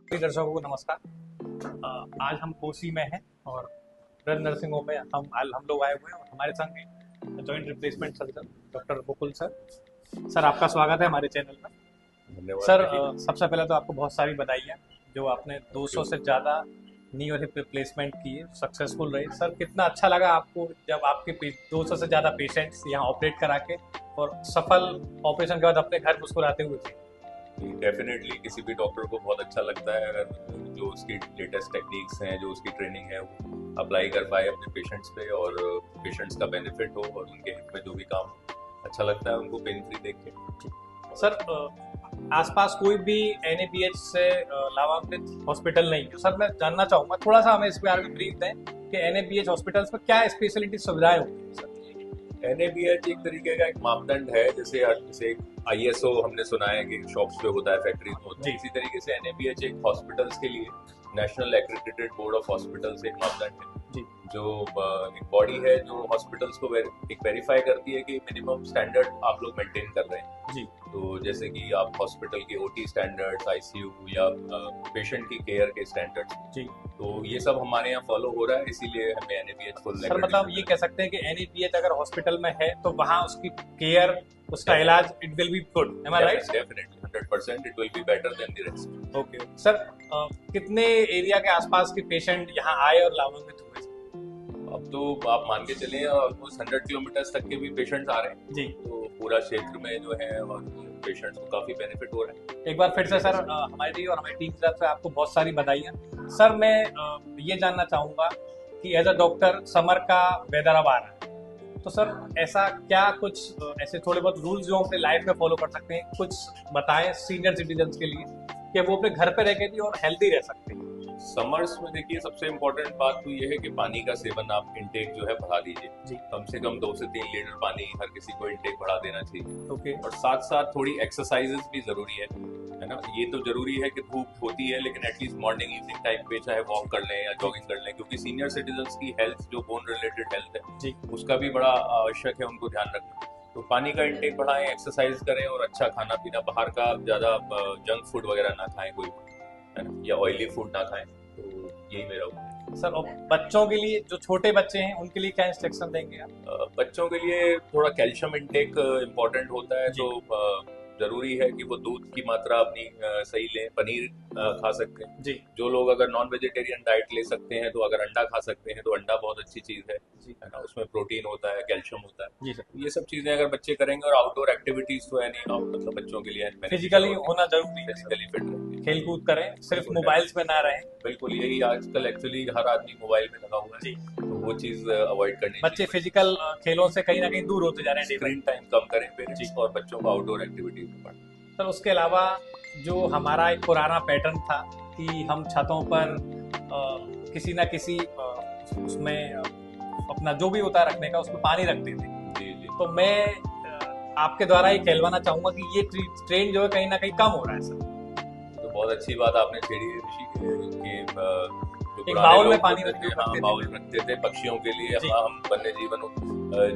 सभी दर्शकों को नमस्कार। आज हम कोसी में हैं और ब्रज नर्सिंग होम में हम लोग आए हुए हैं और हमारे संग joint replacement surgeon doctor Mukul sir. Sir आपका स्वागत है हमारे चैनल में। धन्यवाद। सर सबसे पहले तो आपको बहुत सारी बधाइयाँ जो आपने 200 से ज़्यादा नी और हिप रिप्लेसमेंट किए, सक्सेसफुल रहे। सर कितना अच्छा लगा आपको जब आपके 200 से ज़्यादा पेशेंट्स यहाँ ऑपरेट करा के और सफल ऑपरेशन के बाद अपने घर मुस्कुराते हुए थे? डेफिनेटली किसी भी डॉक्टर को बहुत अच्छा लगता है अगर जो उसकी लेटेस्ट टेक्निक्स हैं, जो उसकी ट्रेनिंग है, वो अप्लाई कर पाए अपने पेशेंट्स पे और पेशेंट्स का बेनिफिट हो और उनके हित में जो भी काम अच्छा लगता है उनको पेन फ्री देख के। सर आसपास कोई भी NABH से लाभान्वित हॉस्पिटल नहीं है। सर मैं जानना चाहूँगा, थोड़ा सा हमें इस बारे में ब्रीफ दें कि NABH हॉस्पिटल्स में क्या स्पेशलिटी सुविधाएं होती हैं सर? NABH एक तरीके का एक मापदंड है, जैसे ISO हमने सुना है कि शॉप्स पे होता है, फैक्ट्रीज में होता है, इसी तरीके से NABH एक हॉस्पिटल्स के लिए national accredited board of hospitals एक मापदंड है जी। जो एक बॉडी है जो हॉस्पिटल्स को एक वेरीफाई करती है कि मिनिमम स्टैंडर्ड आप लोग मेंटेन कर रहे हैं जी। तो जैसे कि आप हॉस्पिटल के OT स्टैंडर्ड्स, ICU या पेशेंट की केयर के स्टैंडर्ड्स जी, तो ये सब हमारे यहाँ फॉलो हो रहा है, इसीलिए हमें NABH फुल सर मतलब ये कह सकते हैं कि NABH अगर हॉस्पिटल में है तो वहाँ उसकी केयर, उसका इलाज it will be good, am I right? Definitely 100% it will be better than the rest. Okay sir, कितने एरिया के आसपास के पेशेंट यहाँ आए और लाभान्वित हुए? अब तो आप मान के चले ऑलमोस्ट 100 किलोमीटर तक के भी पेशेंट्स आ रहे हैं जी। तो पूरा क्षेत्र में जो है और पेशेंट्स को काफी बेनिफिट हो रहा है। एक बार फिर से सर हमारी और हमारी टीम की तरफ से आपको बहुत सारी बधाइयाँ। सर मैं ये जानना चाहूँगा कि एज अ डॉक्टर समर का वेदर अब आ रहा है तो सर ऐसा क्या कुछ ऐसे थोड़े बहुत रूल्स जो अपने लाइफ में फॉलो कर सकते हैं, कुछ बताएं सीनियर सिटीजन के लिए कि वो अपने घर पे रह के भी और हेल्दी रह सकते हैं? समर्स में देखिए सबसे इम्पोर्टेंट बात तो ये है कि पानी का सेवन आप इंटेक जो है बढ़ा दीजिए जी। कम से कम 2 से 3 लीटर पानी हर किसी को इंटेक बढ़ा देना चाहिए। ओके। और साथ साथ थोड़ी एक्सरसाइजेस भी जरूरी है ना। ये तो जरूरी है कि धूप होती है लेकिन एटलीस्ट मॉर्निंग इवनिंग टाइम पे चाहे वॉक कर लें या जॉगिंग कर लें क्योंकि सीनियर सिटीजन की हेल्थ जो बोन रिलेटेड हेल्थ है जी। उसका भी बड़ा आवश्यक है उनको ध्यान रखना। तो पानी का इंटेक बढ़ाएं, एक्सरसाइज करें और अच्छा खाना पीना, बाहर का ज्यादा जंक फूड वगैरह ना खाएं कोई, है ना, या ऑयली फूड ना खाएं। तो यही मेरा ओपिनियन। सर और बच्चों के लिए, जो छोटे बच्चे हैं उनके लिए क्या इंस्ट्रक्शन देंगे आप? बच्चों के लिए थोड़ा कैल्शियम इंटेक इम्पोर्टेंट होता है तो जरूरी है कि वो दूध की मात्रा अपनी सही लें। पनीर खा सकते हैं जी। जो लोग अगर नॉन वेजिटेरियन डाइट ले सकते हैं तो अगर अंडा खा सकते हैं तो अंडा बहुत अच्छी चीज है ना, उसमें प्रोटीन होता है, कैल्शियम होता है जी सर। ये सब चीजें अगर बच्चे करेंगे और आउटडोर एक्टिविटीज तो है नहीं, मतलब बच्चों के लिए फिजिकली होना जरूरी है, फिजिकली फिट रहेंगे, खेल कूद करें, सिर्फ मोबाइल्स में ना रहें। बिल्कुल यही आजकल एक्चुअली हर आदमी मोबाइल में लगा हुआ है जी। तो वो चीज अवॉइड करनी बच्चे चाहिए। फिजिकल खेलों से कहीं ना कहीं दूर होते जा रहे हैं। स्क्रीन टाइम कम करें पेरेंट्स और बच्चों को आउटडोर एक्टिविटीज में पढ़ाएं। सर उसके अलावा जो हमारा एक पुराना पैटर्न था कि हम छतों पर किसी ना किसी उसमें अपना जो भी होता है रखने का उसमें पानी रखते थे। जी जी। तो मैं आपके द्वारा ये कहलवाना चाहूंगा कि ये ट्रेंड जो है कहीं ना कहीं कम हो रहा है सर। तो बहुत अच्छी बात आपने छेड़ी है ऋषि कि जो एक पुराने बाउल में लोग पानी होते रख के थे, रखते थे। बाउल रखते थे पक्षियों के लिए, जी। हम वन्य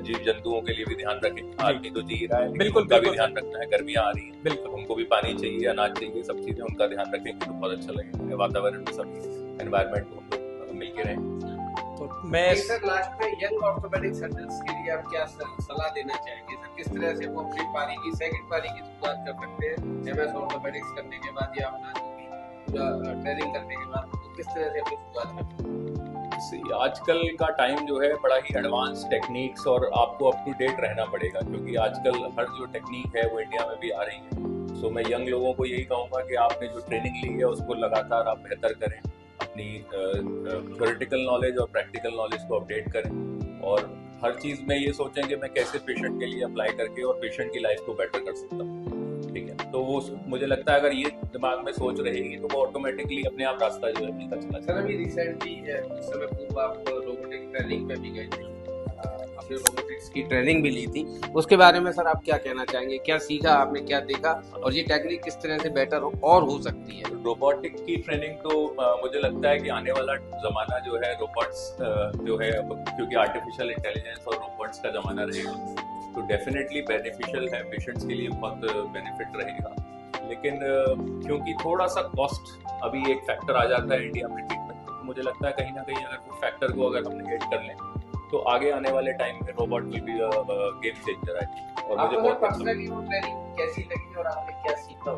जीव जंतुओं के लिए भी ध्यान रखें। आदमी तो जी रहा है लेकिन बिल्कुल, उनका भी बिल्कुल। ध्यान रखना है, गर्मियाँ आ रही है बिल्कुल। उनको भी पानी चाहिए, अनाज चाहिए, सब चीजें उनका ध्यान रखेंगे तो बहुत अच्छा लगेगा। वातावरण में सब एनवायरमेंट को हम लोग मिलके रहें। तो मैं सर लास्ट में यंग ऑर्थोपेडिक सर्जन्स के लिए आप क्या सलाह देना चाहेंगे सर? किस तरह से वो अपनी पारी की सेकंड पारी की शुरुआत कर सकते हैं MS ऑर्थोपेडिक्स करने के बाद या अपना जो भी पूरा ट्रेनिंग करने के बाद तो किस तरह से अपनी शुरुआत कर सकते हैं? आजकल का टाइम जो है बड़ा ही एडवांस टेक्निक्स और आपको अप टू डेट रहना पड़ेगा क्योंकि आजकल हर जो टेक्निक है वो इंडिया में भी आ रही है। सो मैं यंग लोगों को यही कहूँगा कि आपने जो ट्रेनिंग ली है उसको लगातार आप बेहतर करें, अपनी थ्योरेटिकल नॉलेज और प्रैक्टिकल नॉलेज को अपडेट करें और हर चीज़ में ये सोचें कि मैं कैसे पेशेंट के लिए अप्लाई करके और पेशेंट की लाइफ को बेटर कर सकता हूँ। ठीक है, तो वो मुझे लगता है अगर ये दिमाग में सोच रहेगी तो वो ऑटोमेटिकली अपने आप रास्ता जो है मिलता चला सर अभी रिसेंटली कुछ समय पूर्व आप रोबोटिक ट्रेनिंग में भी गए थे, आपने रोबोटिक्स की ट्रेनिंग भी ली थी, उसके बारे में सर आप क्या कहना चाहेंगे? क्या सीखा आपने, क्या देखा और ये टेक्निक किस तरह से बेटर और हो सकती है? रोबोटिक की ट्रेनिंग तो मुझे लगता है कि आने वाला जमाना जो है रोबोट्स जो है क्योंकि आर्टिफिशियल इंटेलिजेंस और रोबोट्स का जमाना रहेगा तो डेफिनेटली बेनिफिशियल है, पेशेंट्स के लिए बहुत बेनिफिट रहेगा। लेकिन क्योंकि थोड़ा सा कॉस्ट अभी एक फैक्टर आ जाता है इंडिया में ट्रीटमेंट, तो मुझे लगता है कहीं ना कहीं अगर वो फैक्टर को अगर हमने ऐड कर लें तो आगे आने वाले टाइम में robot will be game changer है। और मुझे बहुत पर्सनली वो ट्रेनिंग कैसी लगी और आपने क्या सीखा?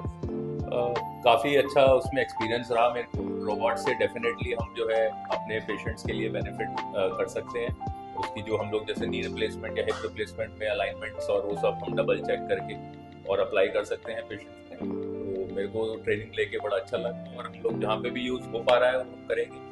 काफ़ी अच्छा उसमें एक्सपीरियंस रहा मेरे को। रोबोट से डेफिनेटली हम जो है अपने पेशेंट्स के लिए बेनिफिट कर सकते हैं। उसकी जो हम लोग जैसे नी रिप्लेसमेंट या हिप रिप्लेसमेंट में अलाइनमेंट्स और वो सब हम डबल चेक करके और अप्लाई कर सकते हैं पेशेंट्स में। तो मेरे को ट्रेनिंग लेके बड़ा अच्छा लगा और हम लोग जहाँ पे भी यूज़ हो पा रहा है वो करेंगे।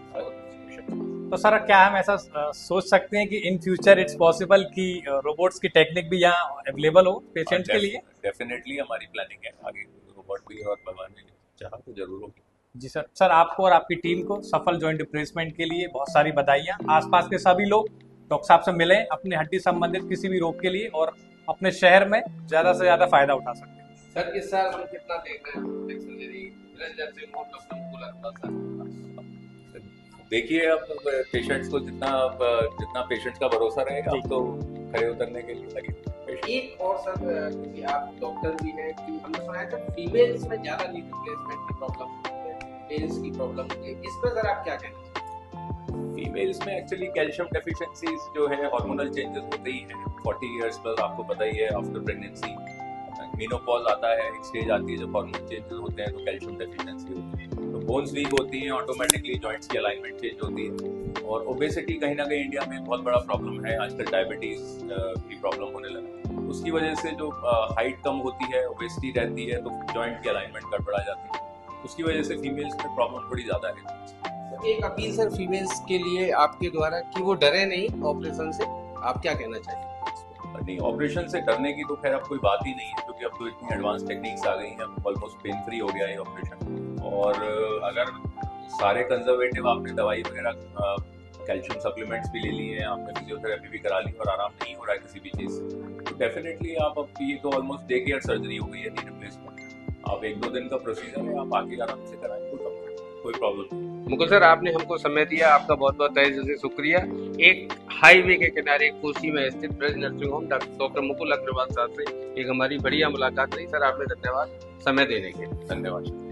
तो सर क्या हम ऐसा सोच सकते हैं कि इन फ्यूचर इट्स पॉसिबल कि रोबोट्स की टेक्निक भी यहाँ अवेलेबल हो पेशेंट्स के लिए? डेफिनेटली हमारी प्लानिंग है आगे रोबोट भी, और भगवान ने चाहा तो जरूर होगी। जी सर। सर आपको और आपकी टीम को सफल जॉइंट रिप्लेसमेंट के लिए बहुत सारी बधाइयाँ। आसपास के सभी लोग डॉक्टर साहब से मिलें अपने हड्डी संबंधित किसी भी रोग के लिए और अपने शहर में ज़्यादा से ज़्यादा फायदा उठा सकते हैं। सर इस साल हम कितना देख रहे हैं? देखिए अब पेशेंट्स को जितना पेशेंट्स का भरोसा रहेगा अब तो खड़े उतरने के लिए लगे। एक और सर, क्योंकि आप डॉक्टर भी हैं, कि हमने सुना है कि फीमेल्स में ज्यादा नी रिप्लेसमेंट की प्रॉब्लम होती है, मेल्स की प्रॉब्लम होती है, इस पर सर आप क्या कहना चाहेंगे? फीमेल्स में एक्चुअली कैल्शियम डेफिशिएंसीज जो है हार्मोनल चेंजेस होते ही हैं 40 इयर्स पर, आपको पता ही है। आफ्टर प्रेगनेंसी मेनोपॉज आता है, एक स्टेज आती है जब हार्मोन चेंजेस होते हैं तो कैल्शियम डेफिशिएंसी होती है, तो बोन्स वीक होती हैं, ऑटोमेटिकली जॉइंट्स की अलाइनमेंट चेंज होती है। और ओबेसिटी कहीं ना कहीं इंडिया में बहुत बड़ा प्रॉब्लम है आजकल, डायबिटीज की प्रॉब्लम होने लगा। उसकी वजह से जो हाइट कम होती है, ओबेसिटी रहती है, तो जॉइंट की अलाइनमेंट गड़बड़ा जाती है। उसकी वजह से फीमेल्स में प्रॉब्लम थोड़ी ज़्यादा है। एक अपील सर फीमेल्स के लिए आपके द्वारा कि वो डरे नहीं ऑपरेशन से, आप क्या कहना चाहिए? नहीं, ऑपरेशन से डरने की तो खैर अब कोई बात ही नहीं है, क्योंकि अब तो इतनी एडवांस टेक्निक्स आ गई हैं, ऑलमोस्ट पेन फ्री हो गया है ऑपरेशन। और अगर सारे कंजर्वेटिव आपने दवाई वगैरह कैल्शियम सप्लीमेंट्स भी ले लिए हैं, आपने फिजियोथेरेपी भी करा ली और आराम नहीं हो रहा है किसी भी चीज़ से, तो डेफिनेटली आप अब ये तो ऑलमोस्ट डे केयर सर्जरी हो गई है नी रिप्लेसमेंट, आप 1-2 दिन का प्रोसीजर है, आप आगे आराम से कराएं, कोई प्रॉब्लम नहीं। मुकुल सर आपने हमको समय दिया, आपका बहुत बहुत तहे दिल से शुक्रिया। एक हाईवे के किनारे कोसी में स्थित Braj nursing home doctor Mukul Agarwal साहब से एक हमारी बढ़िया मुलाकात रही। सर आपने धन्यवाद समय देने के लिए। धन्यवाद।